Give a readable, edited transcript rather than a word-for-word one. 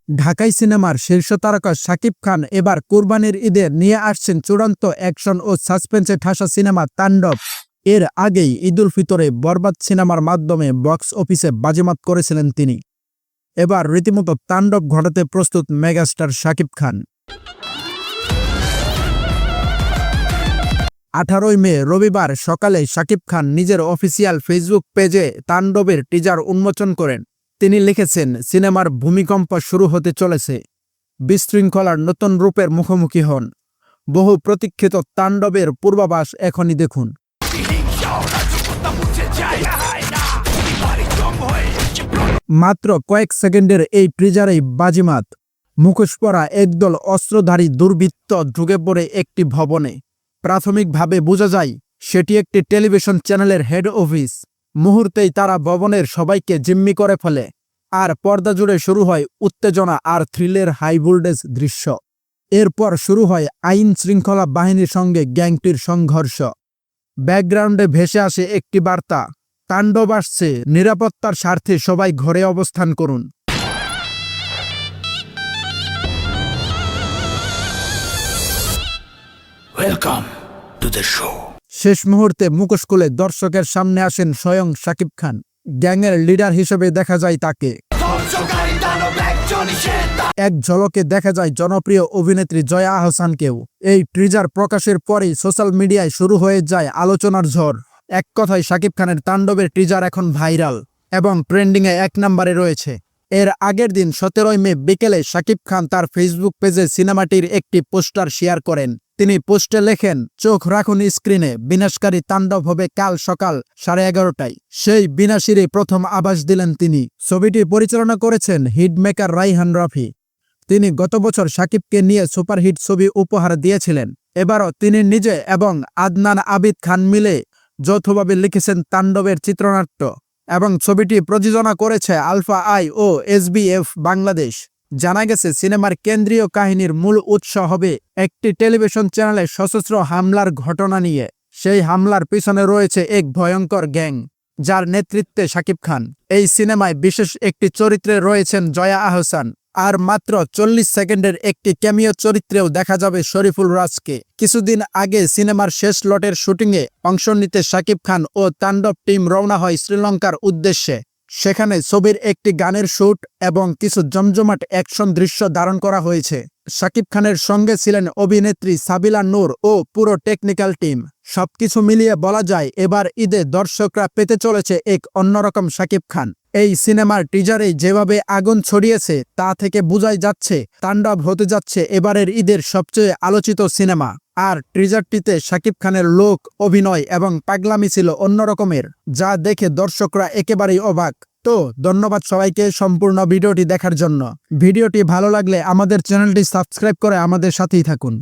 ঢাকাই সিনেমার শীর্ষ তারকা শাকিব খান এবার কোরবানির ঈদে নিয়ে আসছেন চূড়ান্ত অ্যাকশন ও সাসপেন্সে ঠাসা সিনেমা তাণ্ডব। এর আগেই ঈদুল ফিতরে বরবাদ সিনেমার মাধ্যমে বক্স অফিসে বাজিমাত করেছিলেন তিনি। এবার রীতিমতো তাণ্ডব ঘটাতে প্রস্তুত মেগাস্টার শাকিব খান। 18 মে রবিবার সকালে শাকিব খান নিজের অফিসিয়াল ফেসবুক পেজে তাণ্ডবের টিজার উন্মোচন করেন। তিনি লিখেছেন, সিনেমার ভূমিকম্প শুরু হতে চলেছে, বিশৃঙ্খলার নতুন রূপের মুখোমুখি হন, বহু প্রতীক্ষিত তাণ্ডবের পূর্বাভাস এখনই দেখুন। মাত্র কয়েক সেকেন্ডের এই টিজারেই বাজিমাত। মুখোশ পরা একদল অস্ত্রধারী দুর্বৃত্ত ঢুকে পড়ে একটি ভবনে। প্রাথমিকভাবে বোঝা যায় সেটি একটি টেলিভিশন চ্যানেলের হেড অফিস। মুহূর্তেই তারা ভবনের সবাইকে জিম্মি করে ফেলে, আর পর্দা জুড়ে শুরু হয় উত্তেজনা আর থ্রিলের হাই ভোল্টেজ দৃশ্য। এরপর শুরু হয় আইন শৃঙ্খলা বাহিনীর সঙ্গে গ্যাংটির সংঘর্ষ। ব্যাকগ্রাউন্ডে ভেসে আসে একটি বার্তা, তাণ্ডব আসছে, নিরাপত্তার স্বার্থে সবাই ঘরে অবস্থান করুন। Welcome to the show. শেষ মুহূর্তে মুখোশ খুলে দর্শকের সামনে আসেন স্বয়ং শাকিব খান। গ্যাংয়ের লিডার হিসেবে দেখা যায় তাকে। এক ঝলকে দেখা যায় জনপ্রিয় অভিনেত্রী জয়া আহসানকেও। এই টিজার প্রকাশের পরেই সোশ্যাল মিডিয়ায় শুরু হয়ে যায় আলোচনার ঝড়। এক কথায় শাকিব খানের তাণ্ডবের টিজার এখন ভাইরাল এবং ট্রেন্ডিংয়ে 1 নম্বরে রয়েছে। এর আগের দিন 17 মে বিকেলে শাকিব খান তার ফেসবুক পেজে সিনেমাটির একটি পোস্টার শেয়ার করেন। তিনি পোস্টে লেখেন, চোখ রাখুন স্ক্রিনে, বিনাশকারী তাণ্ডব হবে কাল সকাল 11:30টায়। সেই বিনাশীরই প্রথম আভাস দিলেন তিনি। ছবিটি পরিচালনা করেছেন হিটমেকার রাইহান রাফি। তিনি গত বছর শাকিবকে নিয়ে সুপারহিট ছবি উপহার দিয়েছিলেন। এবারও তিনি নিজে এবং আদনান আবিদ খান মিলে যৌথভাবে লিখেছেন তাণ্ডবের চিত্রনাট্য, এবং ছবিটি প্রযোজনা করেছে আলফা আই ও SBF বাংলাদেশ। জানা গেছে, সিনেমার কেন্দ্রীয় কাহিনীর মূল উৎস হবে একটি টেলিভিশন চ্যানেলে সশস্ত্র হামলার ঘটনা নিয়ে। সেই হামলার পিছনে রয়েছে এক ভয়ঙ্কর গ্যাং, যার নেতৃত্বে শাকিব খান। এই সিনেমায় বিশেষ একটি চরিত্রে রয়েছেন জয়া আহসান, আর মাত্র 40 সেকেন্ডের একটি ক্যামিও চরিত্রেও দেখা যাবে শরীফুল রাজকে। কিছুদিন আগে সিনেমার শেষ লটের শুটিংয়ে অংশ নিতে শাকিব খান ও তাণ্ডব টিম রওনা হয় শ্রীলঙ্কার উদ্দেশ্যে। সেখানে ছবির একটি গানের শুট এবং কিছু জমজমাট অ্যাকশন দৃশ্য ধারণ করা হয়েছে। শাকিব খানের সঙ্গে ছিলেন অভিনেত্রী সাবিলা নূর ও পুরো টেকনিক্যাল টিম। সবকিছু মিলিয়ে বলা যায়, এবার ঈদে দর্শকরা পেতে চলেছে এক অন্যরকম শাকিব খান। এই সিনেমার টিজারে যেভাবে আগুন ছড়িয়েছে তা থেকে বোঝাই যাচ্ছে তাণ্ডব হতে যাচ্ছে এবারের ঈদের সবচেয়ে আলোচিত সিনেমা। আর টিজারটিতে শাকিব খানের লোক, অভিনয় এবং পাগলামি ছিল অন্যরকমের, যা দেখে দর্শকরা একেবারেই অবাক। তো ধন্যবাদ সবাইকে সম্পূর্ণ ভিডিওটি দেখার জন্য। ভিডিওটি ভালো লাগলে আমাদের চ্যানেলটি সাবস্ক্রাইব করে আমাদের সাথেই থাকুন।